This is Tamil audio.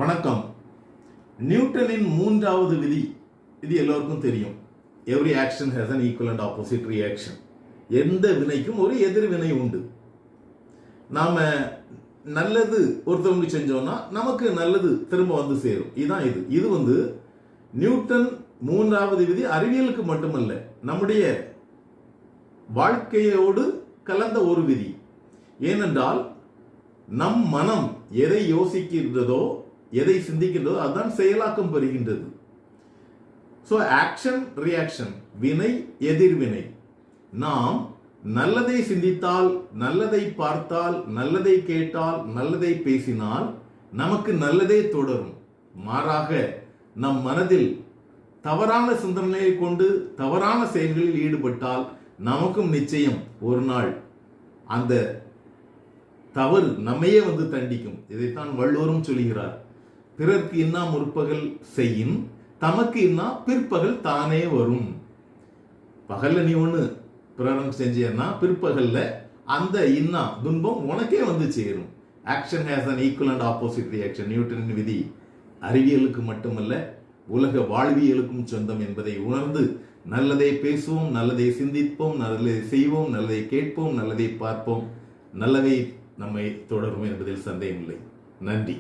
வணக்கம். நியூட்டனின் மூன்றாவது விதி இது எல்லோருக்கும் தெரியும். Every action has an equal and opposite reaction. எந்த வினைக்கும் ஒரு எதிர்வினை உண்டு. நாம நல்லது ஒருத்தவங்க செஞ்சோம்னா நமக்கு நல்லது திரும்ப வந்து சேரும். இதுதான் இது நியூட்டன் மூன்றாவது விதி அறிவியலுக்கு மட்டுமல்ல, நம்முடைய வாழ்க்கையோடு கலந்த ஒரு விதி. ஏனென்றால் நம் மனம் எதை யோசிக்கின்றதோ, எதை சிந்திக்கின்றதோ அதுதான் செயலாக்கம் பெறுகின்றது. ஸோ ஆக்ஷன் ரியாக்ஷன், வினை எதிர்வினை. நாம் நல்லதை சிந்தித்தால், நல்லதை பார்த்தால், நல்லதை கேட்டால், நல்லதை பேசினால் நமக்கு நல்லதே தொடரும். மாறாக நம் மனதில் தவறான சிந்தனையை கொண்டு தவறான செயல்களில் ஈடுபட்டால் நமக்கும் நிச்சயம் ஒரு நாள் அந்த தவறு நம்மையே வந்து தண்டிக்கும். இதைத்தான் வள்ளுவரும் சொல்கிறார். பிறர்க்கு இன்னா முற்பகல் செய்யின், தமக்கு இன்னா பிற்பகல் தானே வரும். பகல்ல நீ ஒண்ணு பிறரும் செஞ்சேன்னா பிற்பகல்ல அந்த இன்னா துன்பம் உனக்கே வந்து சேரும். Action has an equal and opposite reaction. நியூட்டனின் விதி அறிவியலுக்கு மட்டுமல்ல, உலக வாழ்வியலுக்கும் சொந்தம் என்பதை உணர்ந்து நல்லதை பேசுவோம், நல்லதை சிந்திப்போம், நல்லதை செய்வோம், நல்லதை கேட்போம், நல்லதை பார்ப்போம். நல்லதை நம்மை தொடரும் என்பதில் சந்தேகமில்லை. நன்றி.